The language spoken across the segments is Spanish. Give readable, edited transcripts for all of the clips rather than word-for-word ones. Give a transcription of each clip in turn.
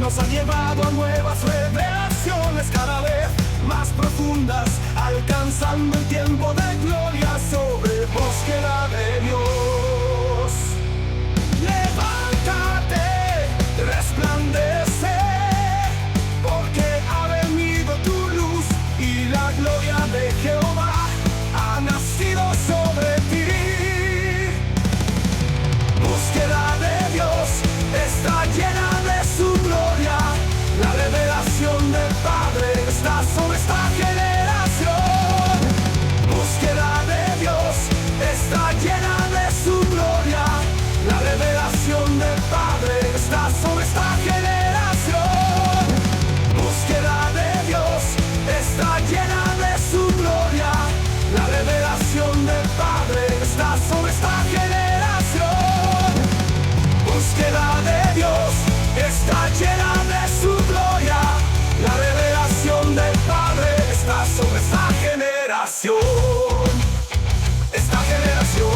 nos ha llevado a nuevas revelaciones cada vez más profundas, alcanzando el tiempo de gloria sobre búsqueda de Dios. Levántate, resplandece, porque ha venido tu luz y la gloria de Jehová ha nacido sobre ti. Búsqueda de Dios está llena de su gloria, la revelación del Padre está sobre esta generación. Búsqueda de Dios está llena de su gloria, la revelación del Padre está sobre esta generación. Búsqueda de Dios está llena de su gloria, la revelación del Padre está sobre esta generación. Búsqueda de Dios está llena de su gloria, la revelación del Padre está sobre esta generación. Esta generación,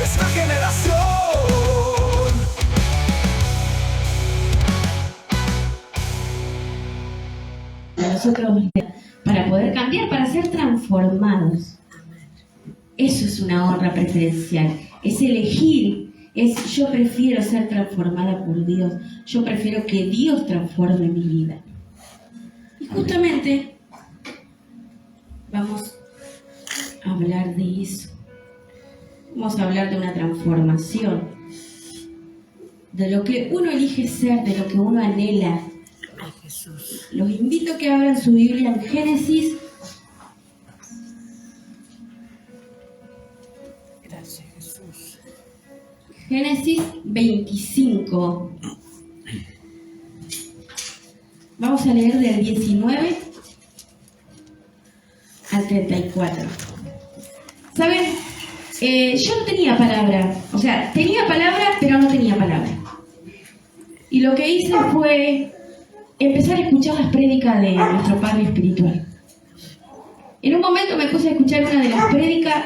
esta generación. Nosotros, para poder cambiar, para ser transformados. Eso es una honra preferencial, es elegir, es yo prefiero ser transformada por Dios, yo prefiero que Dios transforme mi vida. Y justamente vamos a hablar de eso, vamos a hablar de una transformación, de lo que uno elige ser, de lo que uno anhela. Los invito a que abran su Biblia en Génesis. Gracias, Jesús. Génesis 25. Vamos a leer del 19 al 34. ¿Saben? Yo no tenía palabra. O sea, tenía palabra, pero no tenía palabra. Y lo que hice fue empezar a escuchar las prédicas de nuestro Padre Espiritual. En un momento me puse a escuchar una de las prédicas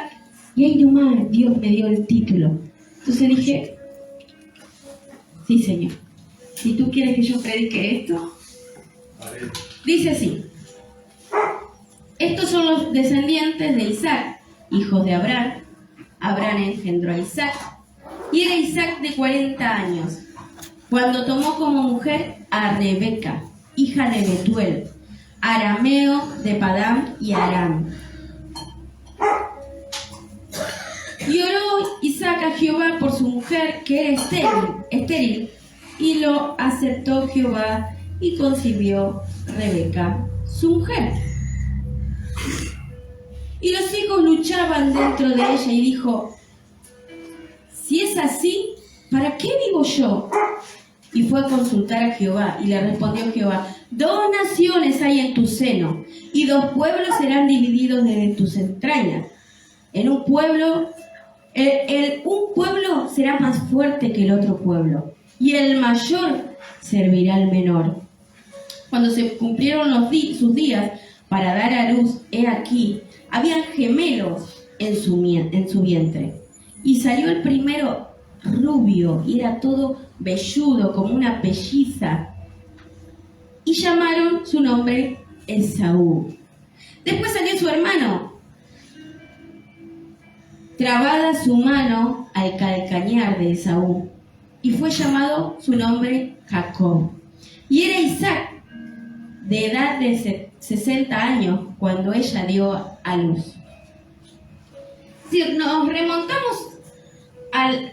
y ahí nomás Dios me dio el título. Entonces dije, sí, Señor, si tú quieres que yo predique esto, dice así: estos son los descendientes de Isaac, hijos de Abraham. Abraham engendró a Isaac, y era Isaac de 40 años, cuando tomó como mujer a Rebeca, hija de Betuel, arameo de Padán y Aram. Y oró Isaac a Jehová por su mujer, que era estéril, y lo aceptó Jehová, y concibió Rebeca, su mujer. Y los hijos luchaban dentro de ella, y dijo: si es así, ¿para qué vivo yo? Y fue a consultar a Jehová, y le respondió Jehová: 2 naciones hay en tu seno, y 2 pueblos serán divididos desde tus entrañas. En un pueblo, un pueblo será más fuerte que el otro pueblo, y el mayor servirá al menor. Cuando se cumplieron sus días para dar a luz, he aquí, habían gemelos en su vientre. Y salió el primero rubio, y era todo velludo como una pelliza, y llamaron su nombre Esaú. Después salió su hermano, trabada su mano al calcañar de Esaú, y fue llamado su nombre Jacob. Y era Isaac de edad de 60 años cuando ella dio a luz. Si nos remontamos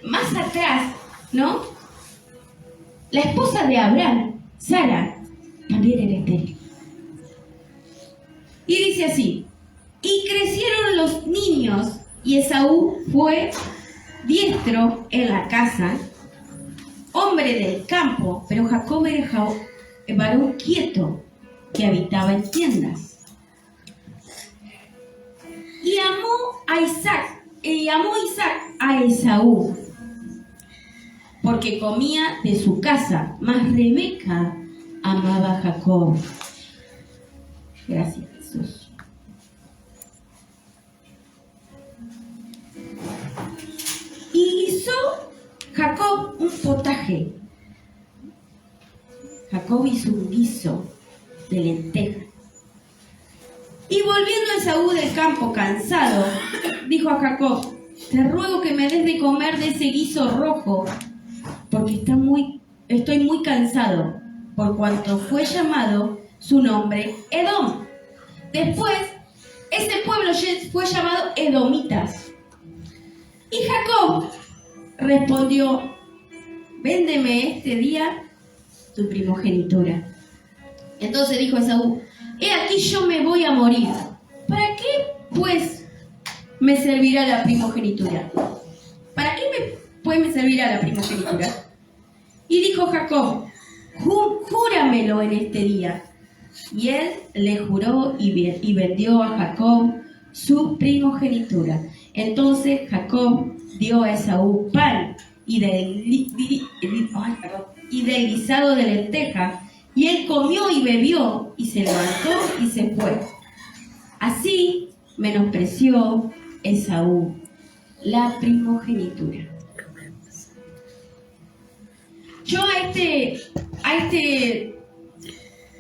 más atrás, ¿no? La esposa de Abraham, Sara, también era estéril. Y dice así: y crecieron los niños, y Esaú fue diestro en la casa, hombre del campo, pero Jacob era varón quieto, que habitaba en tiendas. Y amó Isaac a Esaú, porque comía de su casa, mas Rebeca amaba a Jacob. Gracias, Jesús. Y hizo Jacob un potaje, Jacob hizo un guiso de lentejas. Y volviendo Esaú del campo cansado, dijo a Jacob: te ruego que me des de comer de ese guiso rojo, porque estoy muy cansado, por cuanto fue llamado su nombre Edom. Después, ese pueblo fue llamado Edomitas. Y Jacob respondió: véndeme este día tu primogenitura. Entonces dijo Esaú: he aquí yo me voy a morir. ¿Para qué, pues, me servirá la primogenitura? ¿Para qué me servirá la primogenitura? Y dijo Jacob: júramelo en este día. Y él le juró y vendió a Jacob su primogenitura. Entonces Jacob dio a Esaú pan y del guisado de lenteja, y él comió y bebió, y se levantó y se fue. Así menospreció Esaú la primogenitura. Yo a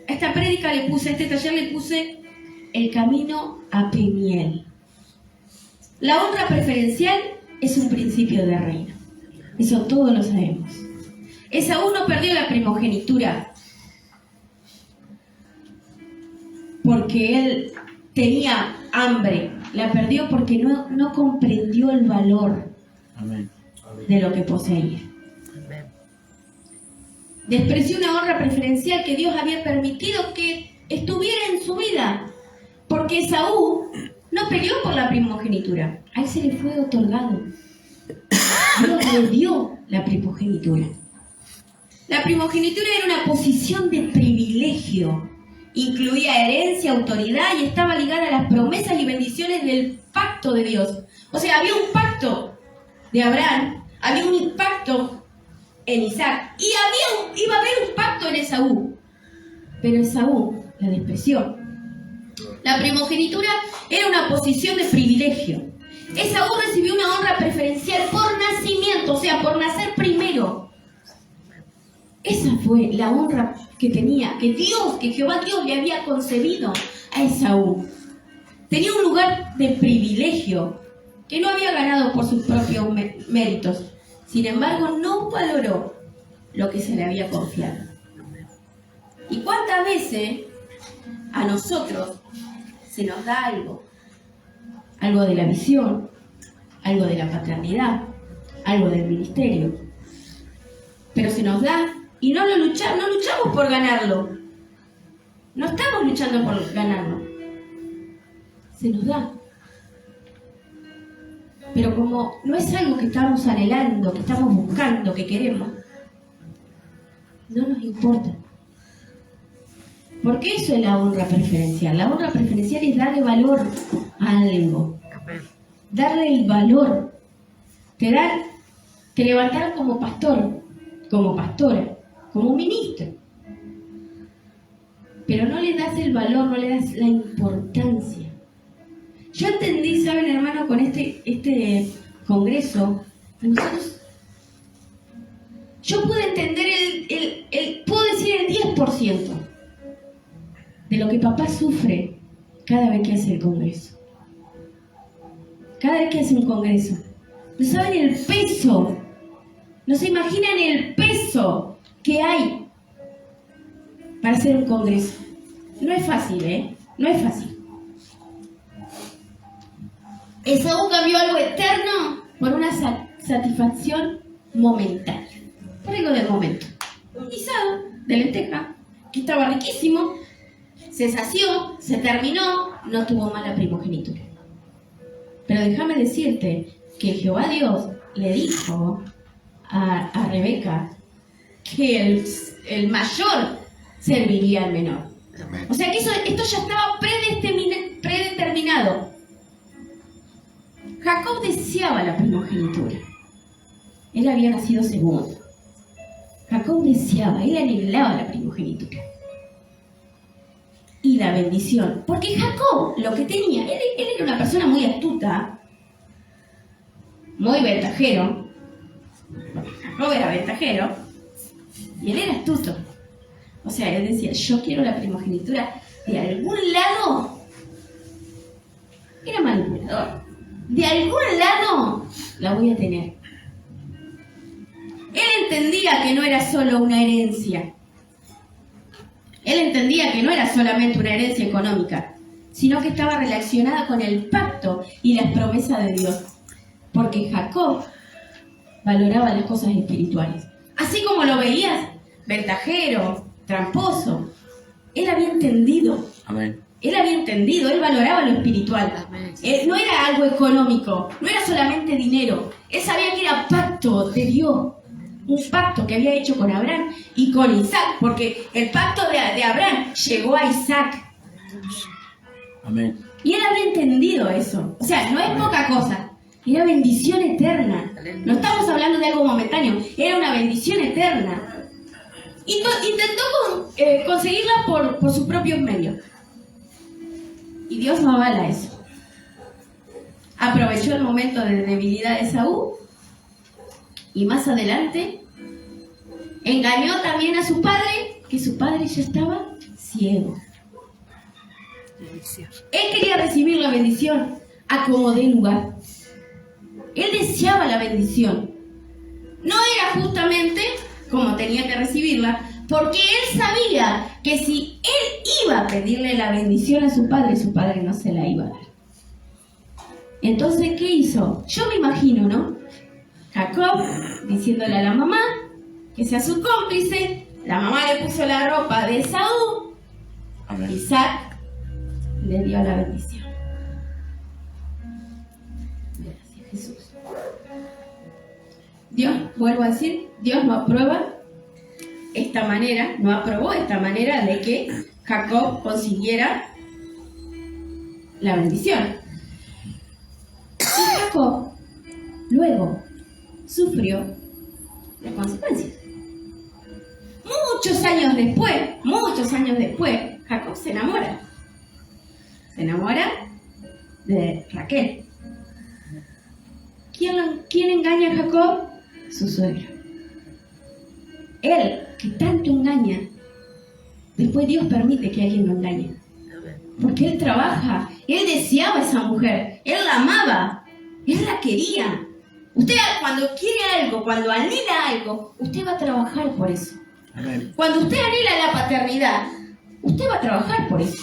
esta prédica le puse, a este taller le puse el camino a Peniel. La honra preferencial es un principio de reino. Eso todos lo sabemos. Esaú no perdió la primogenitura porque él tenía hambre. La perdió porque no comprendió el valor de lo que poseía. Despreció una honra preferencial que Dios había permitido que estuviera en su vida, porque Esaú no peleó por la primogenitura. A él se le fue otorgado. Dios le dio la primogenitura. La primogenitura era una posición de privilegio. Incluía herencia, autoridad y estaba ligada a las promesas y bendiciones del pacto de Dios. O sea, había un pacto de Abraham, había un pacto en Isaac y iba a haber un pacto en Esaú. Pero Esaú la despreció. La primogenitura era una posición de privilegio. Esaú recibió una honra preferencial por nacimiento, o sea, por nacer primero. Esa fue la honra que tenía, que Jehová Dios le había concebido a Esaú. Tenía un lugar de privilegio que no había ganado por sus propios méritos. Sin embargo, no valoró lo que se le había confiado. ¿Y cuántas veces a nosotros se nos da algo? Algo de la visión, algo de la paternidad, algo del ministerio. Pero se nos da y no luchamos por ganarlo. No estamos luchando por ganarlo. Se nos da. Pero como no es algo que estamos anhelando, que estamos buscando, que queremos, no nos importa. Porque eso es la honra preferencial. La honra preferencial es darle valor a algo. Darle el valor. Te levantaron como pastor, como pastora, como ministro. Pero no le das el valor, no le das la importancia. Yo entendí, ¿saben, hermano? Con este congreso, nosotros, yo pude entender puedo decir el 10% de lo que papá sufre cada vez que hace el congreso. Cada vez que hace un congreso. No saben el peso, no se imaginan el peso que hay para hacer un congreso. No es fácil, no es fácil. Esaú cambió algo eterno por una satisfacción momentánea. Por algo del momento. Un guisado de lenteja, que estaba riquísimo, se sació, se terminó, no tuvo mala primogenitura. Pero déjame decirte que Jehová Dios le dijo a Rebeca que el mayor serviría al menor. O sea que esto ya estaba predeterminado. Jacob deseaba la primogenitura. Él había nacido segundo. Jacob deseaba, él anhelaba la primogenitura. Y la bendición. Porque Jacob lo que tenía, él era una persona muy astuta, muy ventajero. Jacob era ventajero y él era astuto. O sea, él decía, yo quiero la primogenitura de algún lado. Era manipulador. De algún lado la voy a tener. Él entendía que no era solo una herencia. Él entendía que no era solamente una herencia económica, sino que estaba relacionada con el pacto y las promesas de Dios. Porque Jacob valoraba las cosas espirituales. Así como lo veías, ventajero, tramposo, él había entendido. Amén. Él había entendido, él valoraba lo espiritual. Amén. No era algo económico, no era solamente dinero. Él sabía que era pacto de Dios. Un pacto que había hecho con Abraham y con Isaac, porque el pacto de Abraham llegó a Isaac. Amén. Y él había entendido eso. O sea, no es poca cosa. Era bendición eterna. No estamos hablando de algo momentáneo. Era una bendición eterna. Y intentó conseguirla por sus propios medios. Y Dios no avala eso. Aprovechó el momento de debilidad de Saúl. Y más adelante engañó también a su padre, que su padre ya estaba ciego. Él quería recibir la bendición a como dé lugar. Él deseaba la bendición. No era justamente como tenía que recibirla, porque él sabía que si él iba a pedirle la bendición a su padre no se la iba a dar. Entonces, ¿qué hizo? Yo me imagino, ¿no? Jacob diciéndole a la mamá que sea su cómplice. La mamá le puso la ropa de Esaú. Amén. Isaac le dio la bendición. Gracias, Jesús. Dios, vuelvo a decir, Dios no aprueba esta manera, no aprobó esta manera de que Jacob consiguiera la bendición. Y Jacob luego sufrió las consecuencias. Muchos años después, Jacob se enamora. Se enamora de Raquel. ¿Quién engaña a Jacob? Su suegro. Él, que tanto engaña, después Dios permite que alguien lo engañe. Porque él trabaja, él deseaba a esa mujer, él la amaba, él la quería. Usted cuando quiere algo, cuando anhela algo, usted va a trabajar por eso. Amén. Cuando usted anhela la paternidad, usted va a trabajar por eso.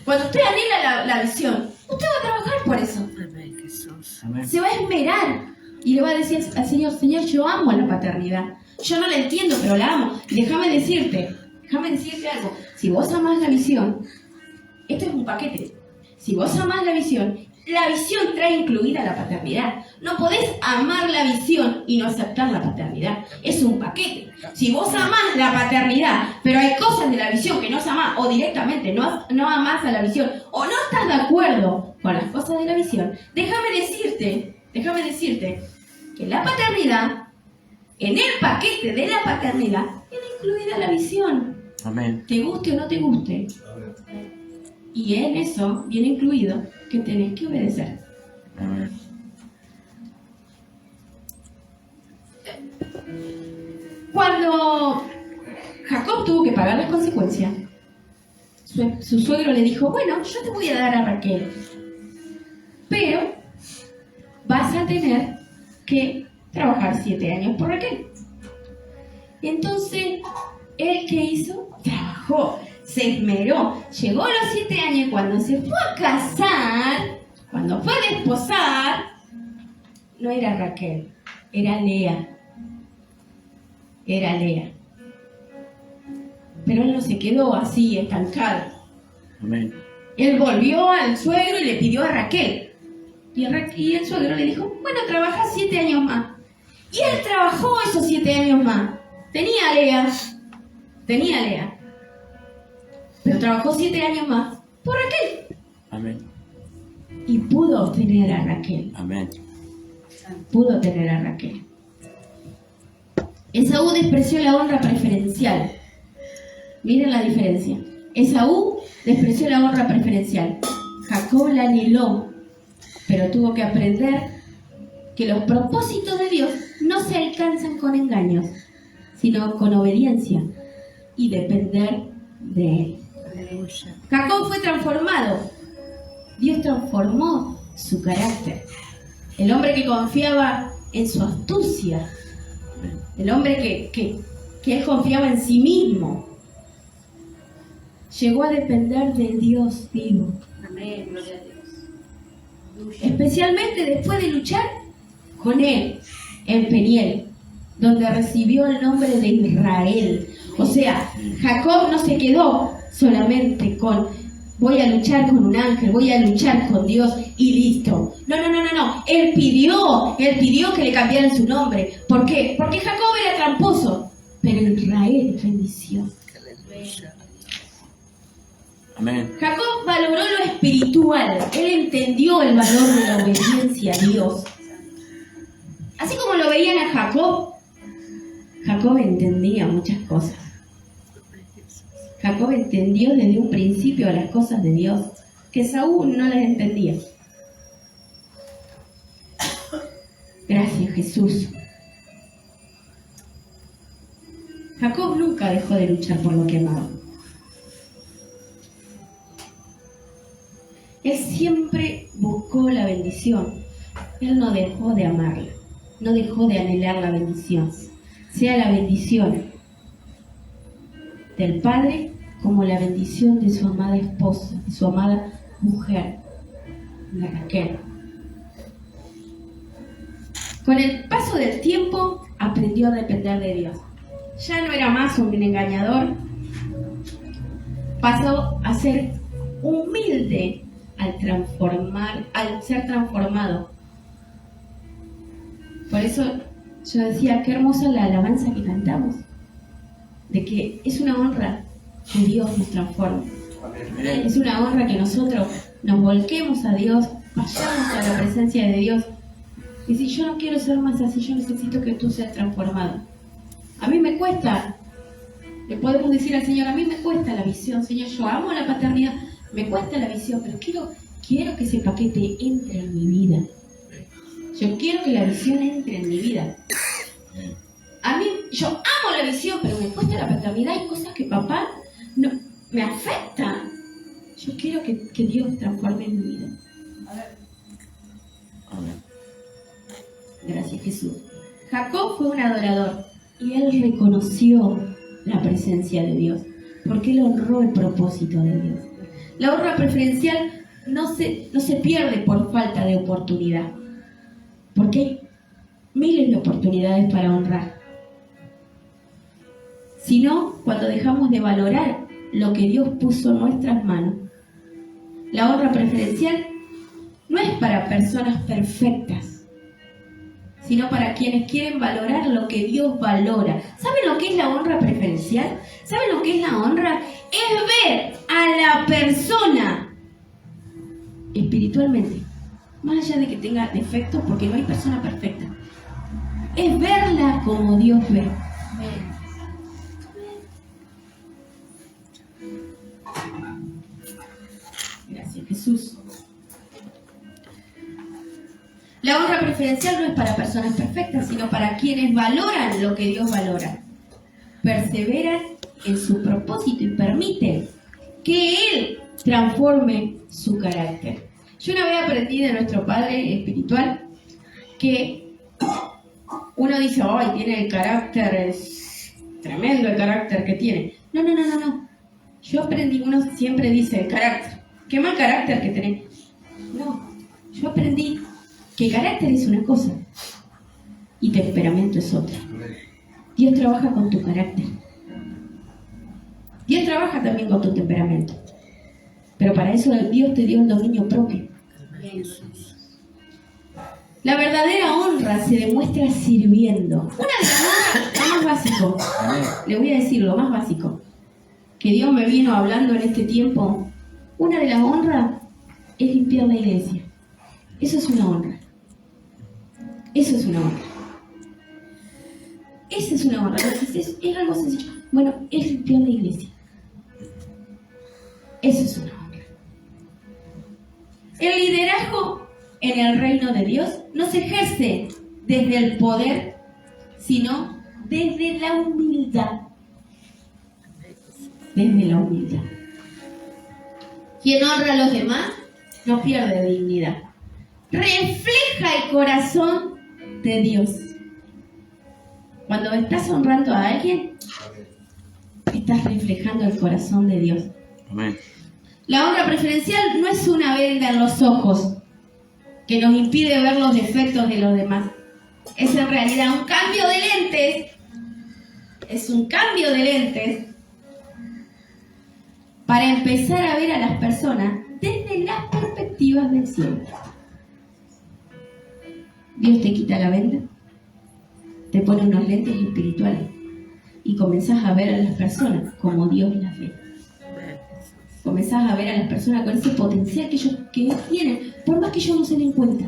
Cuando usted anhela la visión, usted va a trabajar por eso. Amén, Jesús. Se va a esmerar y le va a decir al Señor, Señor, yo amo la paternidad. Yo no la entiendo, pero la amo. Y déjame decirte algo. Si vos amás la visión, esto es un paquete. Si vos amás la visión trae incluida la paternidad. No podés amar la visión y no aceptar la paternidad. Es un paquete. Si vos amás la paternidad, pero hay cosas de la visión que no se amás, o directamente no amás a la visión, o no estás de acuerdo con las cosas de la visión, déjame decirte que la paternidad, en el paquete de la paternidad, tiene incluida la visión. Amén. Te guste o no te guste. Y en eso viene incluido que tenés que obedecer. Amén. Cuando Jacob tuvo que pagar las consecuencias, su suegro le dijo, bueno, yo te voy a dar a Raquel, pero vas a tener que trabajar 7 años por Raquel. Entonces, ¿él qué hizo? Trabajó, se esmeró, llegó a los 7 años, cuando se fue a casar, cuando fue a desposar, no era Raquel, era Lea. Era Lea. Pero él no se quedó así, estancado. Amén. Él volvió al suegro y le pidió a Raquel. Y el suegro le dijo, bueno, trabaja 7 años más. Y él trabajó esos 7 años más. Tenía Lea. Pero trabajó 7 años más por Raquel. Amén. Y pudo tener a Raquel. Amén. Pudo tener a Raquel. Esaú despreció la honra preferencial. Miren la diferencia. Esaú despreció la honra preferencial. Jacob la anheló, pero tuvo que aprender que los propósitos de Dios no se alcanzan con engaños, sino con obediencia y depender de él. Aleluya. Jacob fue transformado. Dios transformó su carácter. El hombre que confiaba en su astucia, Amén. el hombre que él confiaba en sí mismo, llegó a depender del Dios vivo. Amén, gloria a Dios. Especialmente después de luchar con él en Peniel, donde recibió el nombre de Israel. O sea, Jacob no se quedó solamente con voy a luchar con un ángel, voy a luchar con Dios y listo. No. Él pidió que le cambiaran su nombre. ¿Por qué? Porque Jacob era tramposo, pero Israel es bendición. Aleluya. Amén. Jacob valoró lo espiritual. Él entendió el valor de la obediencia a Dios. Así como lo veían a Jacob, Jacob entendía muchas cosas. Jacob entendió desde un principio las cosas de Dios, que Saúl no las entendía. Gracias, Jesús. Jacob nunca dejó de luchar por lo que amaba. Él siempre buscó la bendición. Él no dejó de amarla, no dejó de anhelar la bendición. Sea la bendición del Padre como la bendición de su amada esposa, de su amada mujer, de Raquel. Con el paso del tiempo aprendió a depender de Dios. Ya no era más un engañador, pasó a ser humilde al ser transformado. Por eso yo decía, qué hermosa la alabanza que cantamos, de que es una honra que Dios nos transforme. Amén. Es una honra que nosotros nos volquemos a Dios, vayamos a la presencia de Dios. Y si yo no quiero ser más así, yo necesito que tú seas transformado. A mí me cuesta, le podemos decir al Señor, a mí me cuesta la visión, Señor, yo amo la paternidad, me cuesta la visión, pero quiero que ese paquete entre en mi vida. Yo quiero que la visión entre en mi vida. A mí, yo amo la visión, pero me cuesta la paternidad. Hay cosas que papá no me afectan. Yo quiero que Dios transforme en mi vida. Amén. Gracias, Jesús. Jacob fue un adorador y él reconoció la presencia de Dios, porque él honró el propósito de Dios. La honra preferencial no se pierde por falta de oportunidad, porque hay miles de oportunidades para honrar, sino cuando dejamos de valorar lo que Dios puso en nuestras manos. La honra preferencial no es para personas perfectas, sino para quienes quieren valorar lo que Dios valora. ¿Saben lo que es la honra preferencial? ¿Saben lo que es la honra? Es ver a la persona espiritualmente, más allá de que tenga defectos, porque no hay persona perfecta. Es verla como Dios ve. Gracias, Jesús. La honra preferencial no es para personas perfectas, sino para quienes valoran lo que Dios valora. Perseveran en su propósito y permiten que Él transforme su carácter. Yo una vez aprendí de nuestro Padre espiritual que uno dice, ¡ay, tiene el carácter, es tremendo el carácter que tiene! No. Yo aprendí, uno siempre dice el carácter. ¡Qué mal carácter que tenés! No, yo aprendí que carácter es una cosa y temperamento es otra. Dios trabaja con tu carácter. Dios trabaja también con tu temperamento. Pero para eso Dios te dio el dominio propio. La verdadera honra se demuestra sirviendo. Una de las honras, lo más básico, le voy a decir lo más básico, que Dios me vino hablando en este tiempo. Una de las honras es limpiar la iglesia. Eso es una honra. Eso es una honra. Esa es una honra. Es algo sencillo. Bueno, es limpiar la iglesia. Eso es una honra. El liderazgo en el reino de Dios no se ejerce desde el poder, sino desde la humildad. desde la humildad. Quien honra a los demás no pierde dignidad. Refleja el corazón de Dios. Cuando estás honrando a alguien, estás reflejando el corazón de Dios. Amén. La honra preferencial no es una venda en los ojos que nos impide ver los defectos de los demás. Es en realidad un cambio de lentes. Es un cambio de lentes para empezar a ver a las personas desde las perspectivas del cielo. Dios te quita la venda, te pone unos lentes espirituales y comenzás a ver a las personas como Dios las ve. Comenzás a ver a las personas con ese potencial que ellos tienen, por más que ellos no se den cuenta.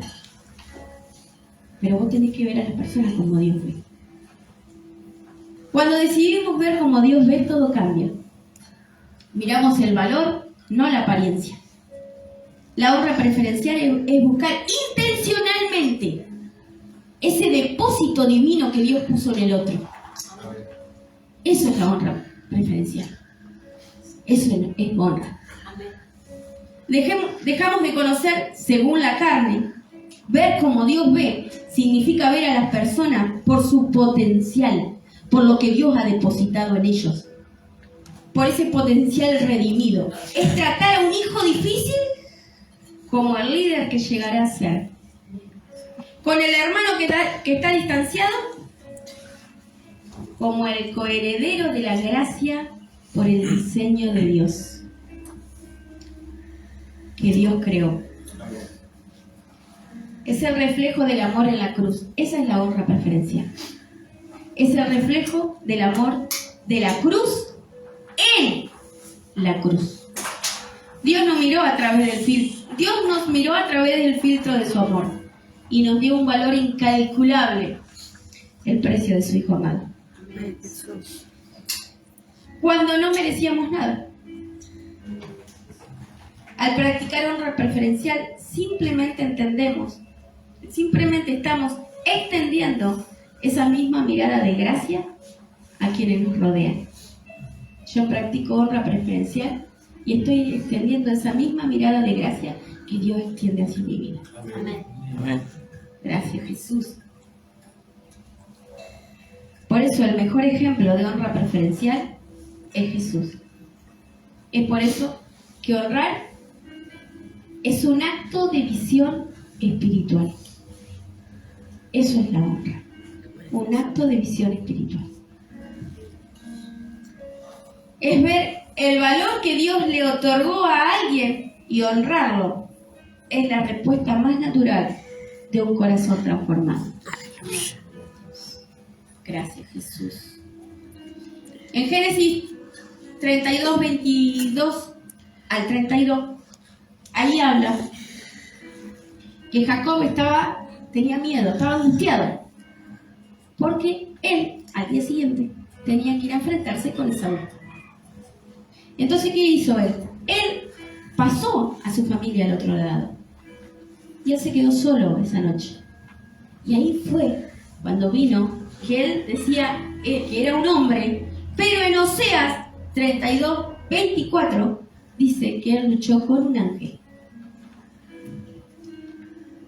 Pero vos tenés que ver a las personas como Dios ve. Cuando decidimos ver como Dios ve, todo cambia. Miramos el valor, no la apariencia. La honra preferencial es buscar intencionalmente ese depósito divino que Dios puso en el otro. Eso es la honra preferencial. Eso es honra. Dejamos de conocer según la carne. Ver como Dios ve significa ver a las personas por su potencial, por lo que Dios ha depositado en ellos, por ese potencial redimido. Es tratar a un hijo difícil como el líder que llegará a ser. Con el hermano que está distanciado, como el coheredero de la gracia por el diseño de Dios, que Dios creó. Es el reflejo del amor en la cruz. Esa es la honra preferencial. Es el reflejo del amor de la cruz en la cruz. Dios nos miró a través del filtro. Dios nos miró a través del filtro de su amor y nos dio un valor incalculable, el precio de su Hijo amado. Amén, Jesús. Cuando no merecíamos nada. Al practicar honra preferencial, simplemente estamos extendiendo esa misma mirada de gracia a quienes nos rodean. Yo practico honra preferencial y estoy extendiendo esa misma mirada de gracia que Dios extiende hacia mi vida. Amén. Amén. Gracias, Jesús. Por eso el mejor ejemplo de honra preferencial es Jesús. Es por eso que honrar es un acto de visión espiritual. Eso es la honra. Un acto de visión espiritual. Es ver el valor que Dios le otorgó a alguien y honrarlo. Es la respuesta más natural de un corazón transformado. Gracias, Jesús. En Génesis 32, 22 al 32, ahí habla que Jacob tenía miedo, estaba angustiado, porque él, al día siguiente, tenía que ir a enfrentarse con Esaú. Entonces, ¿qué hizo él? Él pasó a su familia al otro lado. Y él se quedó solo esa noche. Y ahí fue cuando vino que él decía que era un hombre, pero en Oseas 32, 24 dice que él luchó con un ángel.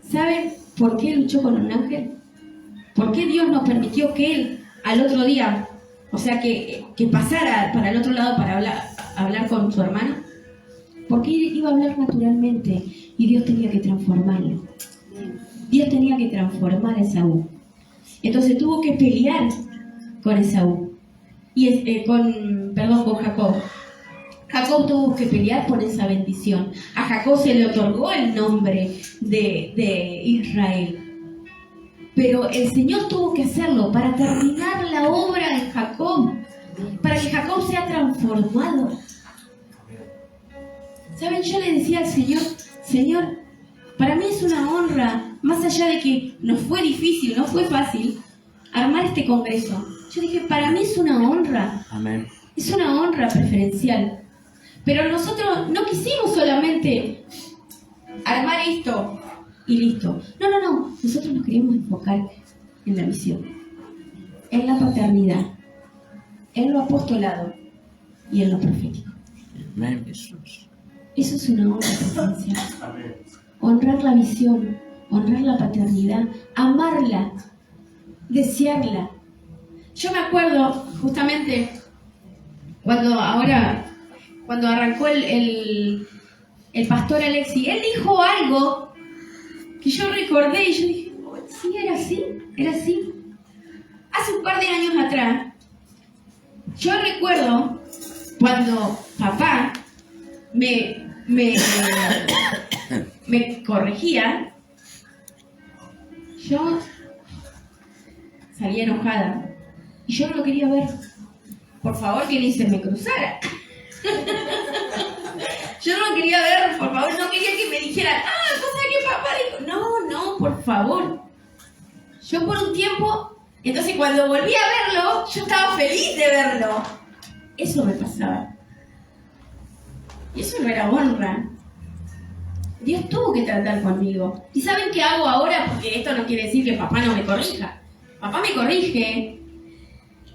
¿Saben por qué luchó con un ángel? ¿Por qué Dios nos permitió que él al otro día, o sea, que pasara para el otro lado para hablar con su hermano? Porque él iba a hablar naturalmente y Dios tenía que transformarlo. Dios tenía que transformar a Esaú. Entonces tuvo que pelear con Esaú. Con Jacob. Jacob tuvo que pelear por esa bendición. A Jacob se le otorgó el nombre de Israel. Pero el Señor tuvo que hacerlo para terminar la obra de Jacob. Para que Jacob sea transformado. ¿Saben? Yo le decía al Señor, Señor, para mí es una honra, más allá de que nos fue difícil, no fue fácil, armar este congreso. Yo dije, para mí es una honra. Amén. Es una honra preferencial. Pero nosotros no quisimos solamente armar esto y listo. No. Nosotros nos queríamos enfocar en la misión, en la paternidad, en lo apostolado, y en lo profético. Amén, Jesús. Eso es una honra presencial. Honrar la visión, honrar la paternidad, amarla, desearla. Yo me acuerdo justamente cuando arrancó el pastor Alexi, él dijo algo que yo recordé y yo dije, oh, sí, era así. Hace un par de años atrás, yo recuerdo cuando papá me corregía, yo salía enojada y yo no lo quería ver. Por favor, que ni se me cruzara. Yo no lo quería ver, por favor, no quería que me dijeran, cosa que papá dijo. No, por favor. Yo por un tiempo, entonces cuando volví a verlo, yo estaba feliz de verlo. Eso me pasaba. Y eso no era honra. Dios tuvo que tratar conmigo. ¿Y saben qué hago ahora? Porque esto no quiere decir que papá no me corrija. Papá me corrige.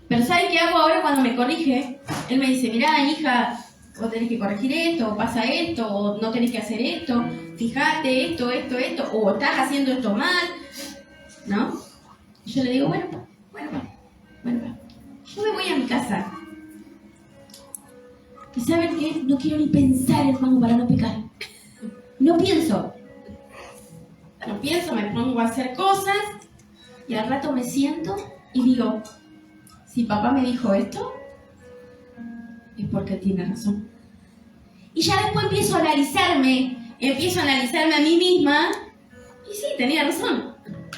Pero ¿saben qué hago ahora cuando me corrige? Él me dice, mirá, hija, vos tenés que corregir esto, o pasa esto, o no tenés que hacer esto, fíjate esto, o estás haciendo esto mal, ¿no? Y yo le digo, bueno. Yo me voy a mi casa. ¿Y saben qué? No quiero ni pensar, hermano, para no pecar. No pienso, me pongo a hacer cosas y al rato me siento y digo, si papá me dijo esto, es porque tiene razón. Y ya después empiezo a analizarme a mí misma y sí, tenía razón.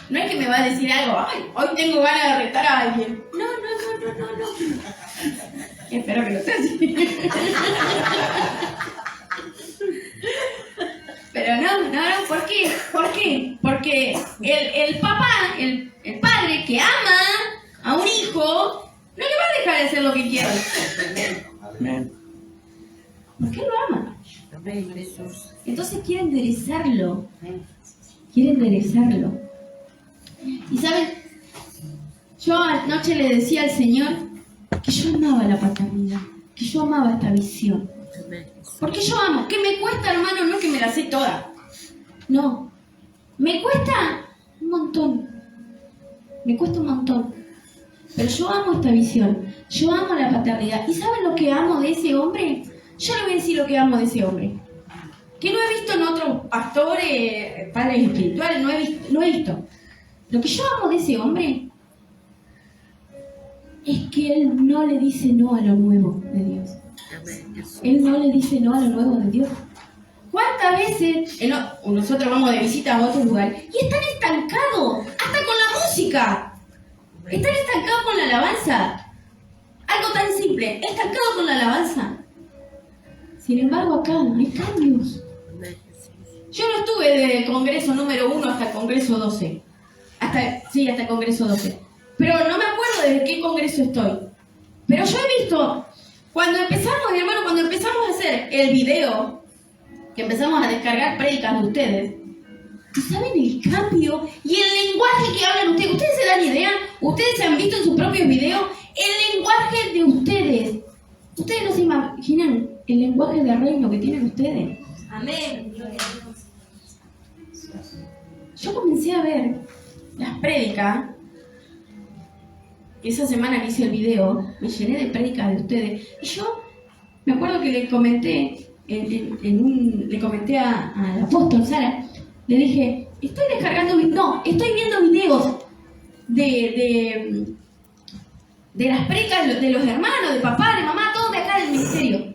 No es que me va a decir algo, ay, hoy tengo ganas de retar a alguien. No. Espero que lo estés. Pero no, ¿por qué? Porque el papá, el padre que ama a un hijo, no le va a dejar de hacer lo que quiere. Amén. Porque lo ama. Amén, Jesús. Entonces quiere enderezarlo. Y saben, yo anoche le decía al Señor que yo amaba la paternidad, que yo amaba esta visión. Amén. Porque yo amo. ¿Qué me cuesta, hermano? No es que me la sé toda. No. Me cuesta un montón. Pero yo amo esta visión. Yo amo la paternidad. ¿Y saben lo que amo de ese hombre? Yo le voy a decir lo que amo de ese hombre. Que no he visto en otros pastores, padres espirituales. No he visto. Lo que yo amo de ese hombre es que él no le dice no a lo nuevo de Dios. Amén, Jesús. Él no le dice no a lo nuevo de Dios. ¿Cuántas veces nosotros vamos de visita a otro lugar y están estancados, hasta con la música? Están estancados con la alabanza. Algo tan simple, estancado con la alabanza. Sin embargo, acá hay cambios. Amén, Jesús. Yo no estuve de congreso número 1 hasta el congreso 12. Hasta el congreso 12. Pero no me acuerdo de qué congreso estoy. Pero yo he visto, cuando empezamos a hacer el video, que empezamos a descargar prédicas de ustedes, ¿y saben el cambio y el lenguaje que hablan ustedes? ¿Ustedes se dan idea? ¿Ustedes se han visto en sus propios videos? El lenguaje de ustedes. ¿Ustedes no se imaginan el lenguaje de reino que tienen ustedes? Amén. Gloria a Dios. Yo comencé a ver las prédicas. Esa semana que hice el video, me llené de prédicas de ustedes. Y yo me acuerdo que le comenté, le comenté al apóstol Sara, le dije, estoy viendo videos de las prédicas de los hermanos, de papá, de mamá, todos de acá del ministerio.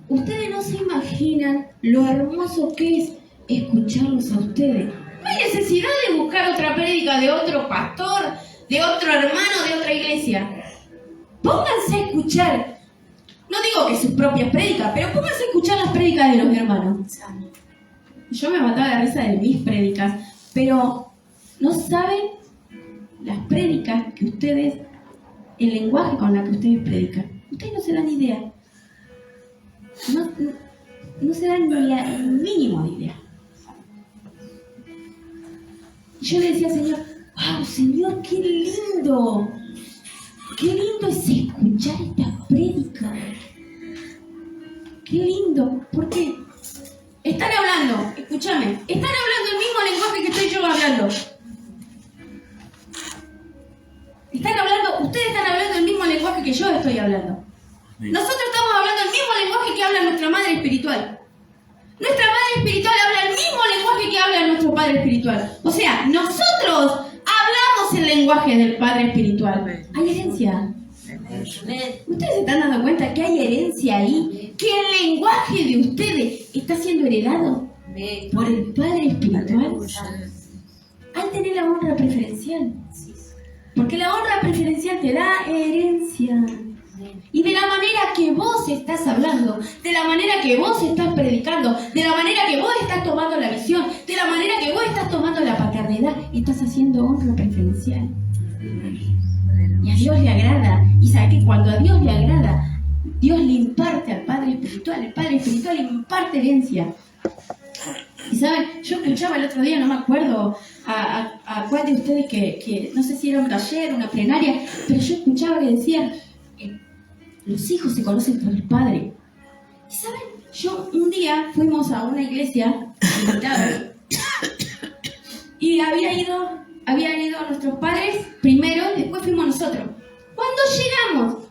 Ustedes no se imaginan lo hermoso que es escucharlos a ustedes. No hay necesidad de buscar otra prédica de otro pastor, de otro hermano, de otra iglesia. Pónganse a escuchar. No digo que sus propias prédicas, pero pónganse a escuchar las prédicas de los hermanos. Yo me mataba de risa de mis prédicas, pero no saben las prédicas que ustedes, el lenguaje con la que ustedes predican. Ustedes no se dan idea. No se dan ni la mínima idea. Y yo le decía al Señor, wow, Señor, qué lindo es escuchar esta voz. predicar. Qué lindo, porque están hablando, escúchame, están hablando el mismo lenguaje que estoy yo hablando. Ustedes están hablando el mismo lenguaje que yo estoy hablando. Nosotros estamos hablando el mismo lenguaje que habla nuestra madre espiritual. Nuestra madre espiritual habla el mismo lenguaje que habla nuestro padre espiritual. O sea, nosotros hablamos el lenguaje del padre espiritual. Hay herencia. ¿Ustedes se están dando cuenta que hay herencia ahí? Que el lenguaje de ustedes está siendo heredado por el padre espiritual. Hay que tener la honra preferencial. Porque la honra preferencial te da herencia. Y de la manera que vos estás hablando, de la manera que vos estás predicando, de la manera que vos estás tomando la visión, de la manera que vos estás tomando la paternidad, estás haciendo honra preferencial. Y a Dios le agrada. Y sabe que cuando a Dios le agrada, Dios le imparte al Padre Espiritual. El Padre Espiritual le imparte herencia. Y saben, yo escuchaba el otro día, no me acuerdo a cuál de ustedes que no sé si era un taller, una plenaria, pero yo escuchaba que decían, los hijos se conocen por el Padre. Y saben, yo un día fuimos a una iglesia invitados, y había ido nuestros padres primero, después fuimos nosotros. Cuando llegamos,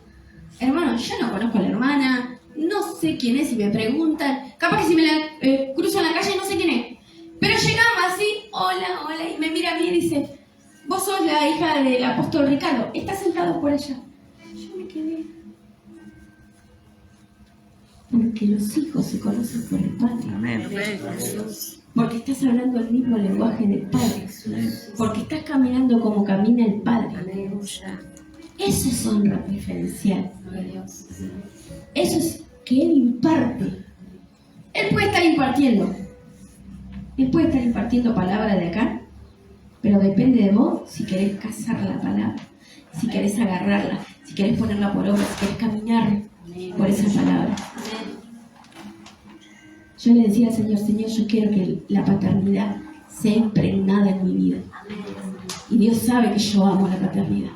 hermano, yo no conozco a la hermana, no sé quién es, si me preguntan, capaz que si me la cruzo en la calle no sé quién es. Pero llegamos así, hola, hola, y me mira a mí y dice, vos sos la hija del apóstol Ricardo, estás sentado por allá. Yo me quedé. Porque los hijos se conocen por el Padre. Amén. Porque estás hablando el mismo lenguaje del Padre. Porque estás caminando como camina el Padre. Eso es honra preferencial. Eso es que Él imparte. Él puede estar impartiendo. Él puede estar impartiendo palabra de acá, pero depende de vos si querés cazar la palabra, si querés agarrarla, si querés ponerla por obra, si querés caminar por esa palabra. Yo le decía al Señor, Señor, yo quiero que la paternidad sea impregnada en mi vida. Y Dios sabe que yo amo la paternidad.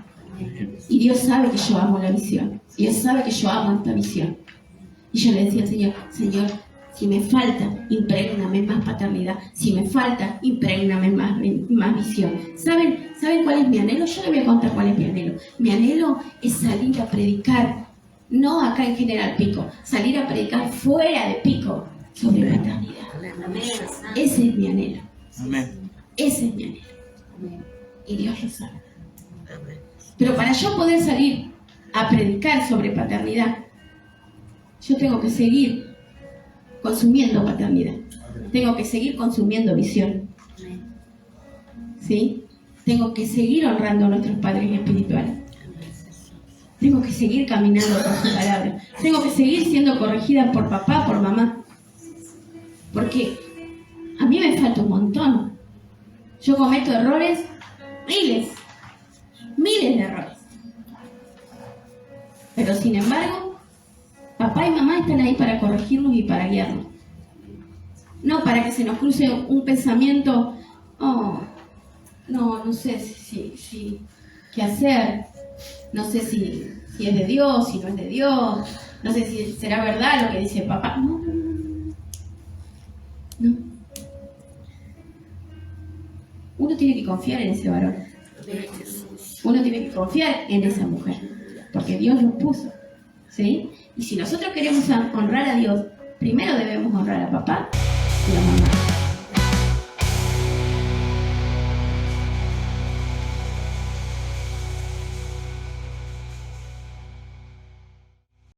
Y Dios sabe que yo amo la visión. Y Dios sabe que yo amo esta visión. Y yo le decía al Señor, Señor, si me falta, imprégname más paternidad. Si me falta, imprégname más visión. ¿Saben cuál es mi anhelo? Yo les voy a contar cuál es mi anhelo. Mi anhelo es salir a predicar, no acá en General Pico, salir a predicar fuera de Pico sobre paternidad. Ese es mi anhelo. Ese es mi anhelo. Y Dios lo sabe. Pero para yo poder salir a predicar sobre paternidad, yo tengo que seguir consumiendo paternidad. Tengo que seguir consumiendo visión. ¿Sí? Tengo que seguir honrando a nuestros padres espirituales. Tengo que seguir caminando por su palabra. Tengo que seguir siendo corregida por papá, por mamá. Porque a mí me falta un montón. Yo cometo errores, miles de errores. Pero sin embargo, papá y mamá están ahí para corregirnos y para guiarnos. No para que se nos cruce un pensamiento, no sé si qué hacer, no sé si es de Dios, si no es de Dios, no sé si será verdad lo que dice papá. No. Uno tiene que confiar en ese varón. Uno tiene que confiar en esa mujer, porque Dios los puso, ¿sí? Y si nosotros queremos honrar a Dios, primero debemos honrar a papá y a mamá.